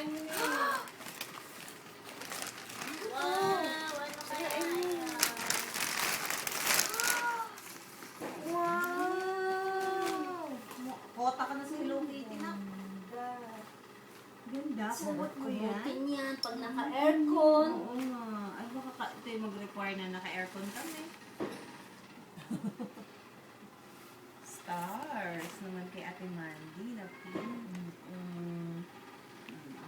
Sirain mo na. Wow! Ano kaya yan? Wow! Kota ka na sa Hello Kitty na. Ganda. Kumot mo yan. Kumutin yan pag naka-aircon. Oo nga. Ay, baka ito yung mag-require na naka-aircon kami. Stars naman kay Ate Mandy na pink.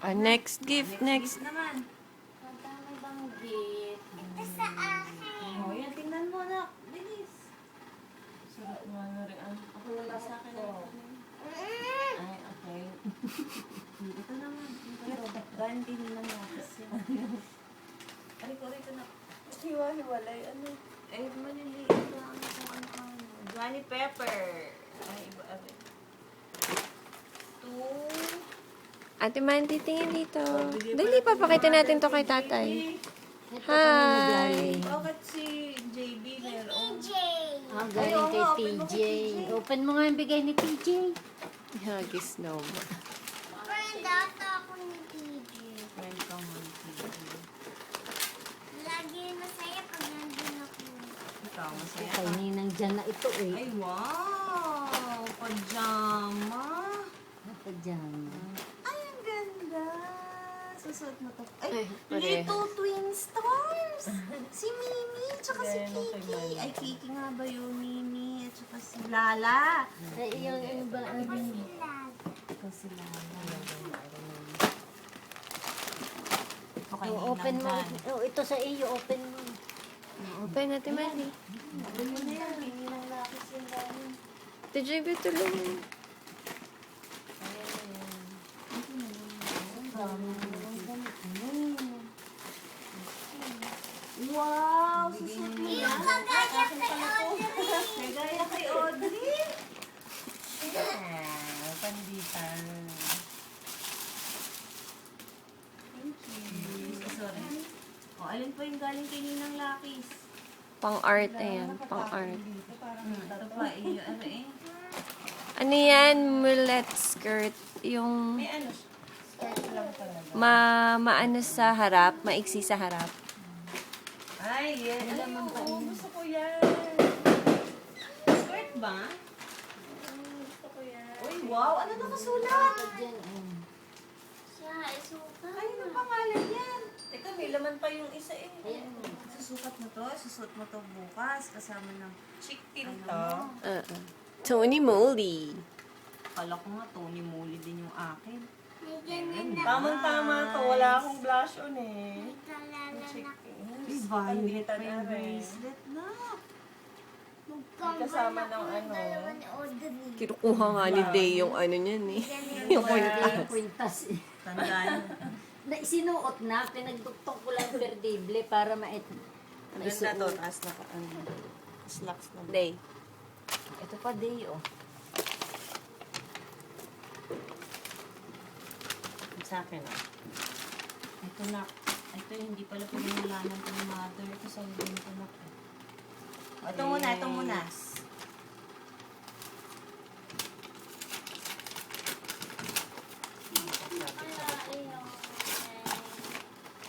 Next gift, next. Gift naman. Ang dami bang gift? Oh, yan. Tingnan mo na. Bilis. Sarap nga na rin. Ako wala sa akin. Ay, okay. Ito naman. Galing din naman natin siya. Rito na. Hiwa-hiwalay. Ano? Eh, maliliit na kung ano. Johnny Pepper. Ay, iba. Two. Ate Mandy, tingin dito. Dali, papakita natin to kay tatay. Hi! Bakit si JB meron? Ah, galing kay Ayaw nga, open mo TJ. kay TJ. Open mo nga yung bigay ni TJ. Huggies no. Friend ka mo, TJ. Ikaw, masaya ka. Kay Ninang dyan na ito eh. Ay, wow! Pajama. Pajama. Ay, ang ganda. Susuot mo to. Ay, Ay, pareho. Little Twin Stars. Si Mimi, tsaka si Gaya nung kay Kiki. Mami. Ay, Kiki nga ba yun, Mimi? At tsaka si Lala. Ay, yung ano ba? Ito si Lala. Ito kay Oh, open mo. Ninang Oh, ito sa iyo. Open mo. Open natin, Mandy. Open mo na yan. Ninang Lakis yung dami. Ate JB, tulungan. Wow! Susot mo yan. Kagaya kay Audrey. Kagaya kay Audrey. Panditan. Thank you. Sorry. O, alin po yung galing kay Ninang Lakis? Pang-art, ayan. Pang-art. Ito pa, ano eh. Ano yan? Mullet skirt. Yung May ano, skirt lang talaga. maano sa harap, maiksi sa harap. Ay, yes. Ay, oo, gusto ko yan. Skirt ba? Gusto ko yan. Uy, wow, ano nakasulat? Diyan. Siya, isuka. Ay, ano pangalan yan? Teka, may laman pa yung isa eh. Ayan. Susukat mo to, susuot mo to bukas kasama ng chick pin to. Tony Moly. Kala ko nga, Tony Moly din yung akin. Tamang-tama to. Wala akong blush on eh. Ay, violet pa yung bracelet na. Kasama ng ano. Kinukuha nga ni Day yung ano niyan eh. Yung kwintas. Yung kwintas eh. Tandaan. Sinuot na, pinagdugtong ko lang perdible para Ganda to, taas na slacks na. Day. Ito pa, Day, oh. Sa akin, oh. Ito na. Ito hindi pala pinangalanan ko ng mother. Ito sa ibig ko na. Oh, ito muna, ito muna.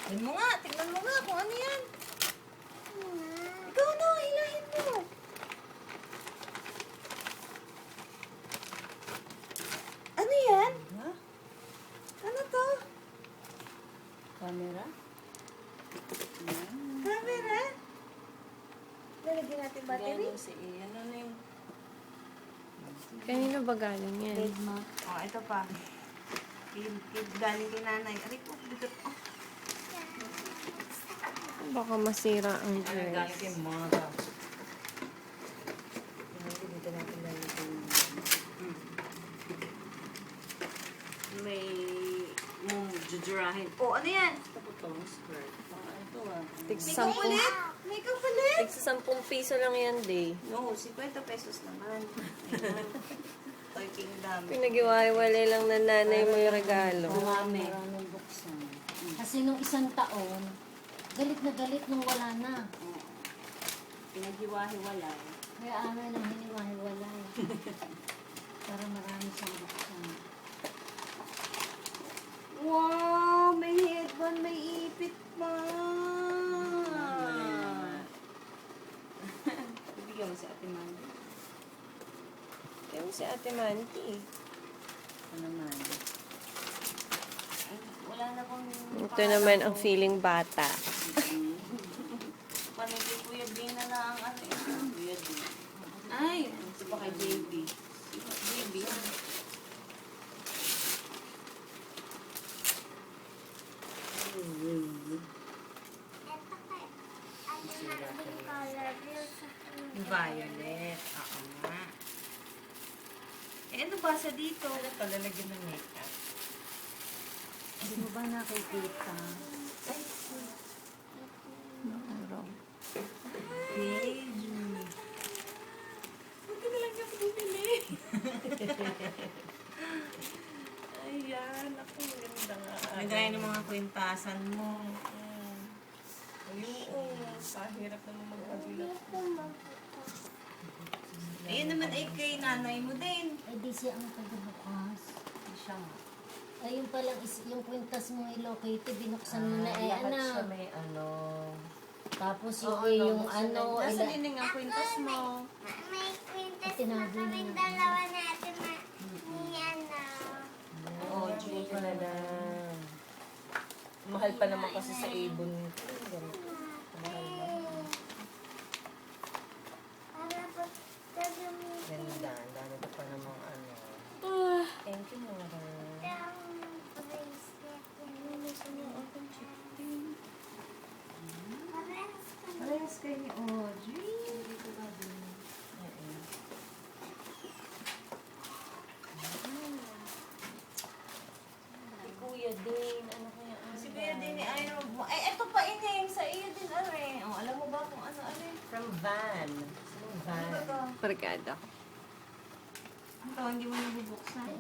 Tignan mo nga, tignan mo nga kung ano yan. Ikaw na, hilahin mo. Ano yan? Ano to? Camera? Camera? Lalagyan natin battery? Ano na yung... Kanino ba galing yan? Trademark. Oh, ito pa. Galing kay nanay. Aray ko, bigat. Oh. Baka masira ang Galing dress. kay mother. May jujurahin. Oh, ano yan? Ito, skirt. Ito ah. Tigsa May kapalit? May kapalit? Tigsa 10 piso lang yan, Day. No, 50 pesos naman. Ayan. Toy Kingdom. Pinag-iwalay lang na nanay mo yung regalo. Marami. Maraming buksan. Kasi nung isang taon, galit na galit nung wala na. Pinaghiwa-hiwalay. Kaya amin ang hiniwa-hiwalay. Para marami siyang buksan. Wow! si Ate Manti. Ito naman. Ay, wala na bang... Ito naman ang feeling bata. Paano kay Kuya B na lang ang ano ito? Kuya B. Ay, ito pa kay JB. JB. Violet. Oo nga. Eh, ano ba sa dito? Ano to? Lalagyan ng makeup. Hindi mo ba nakikita? Ay, Araw. Page. Buti na lang niya bumili. Ayan, ako ganda nga. Nagaya ng mga kwentasan mo. Ayun, pahirap naman magkabilang. Ayun naman ay kay nanay mo din. Eh di siya ang tagabukas. Siya nga. Ayun palang yung kwintas mo Hello Kitty, binuksan mo na eh, lahat siya ano. may ano. Tapos Oo, yung nabuksan na. ano, Nasaan yun ang kwintas mo? May kwintas Tinago na kaming na. dalawa natin ni ano. Oo, June pala na. Mahal pa naman kasi sa ibon nito. Mahal na. Para po gagamitin Ganda. Ang dami ko pa namang ano. Thank you, Mara. ang bracelet. Parehas kami. Parehas kayo ni Audrey. Dito ba din? Si Kuya din, ano kaya ang Si Kuya din ni ayaw mo. Ay, eto pa ineng. Sa iyo din, are. Oh, alam mo ba kung ano, are? From Van. From Van. Ano ba to? Barkada. Ito, hindi mo nabubuksan.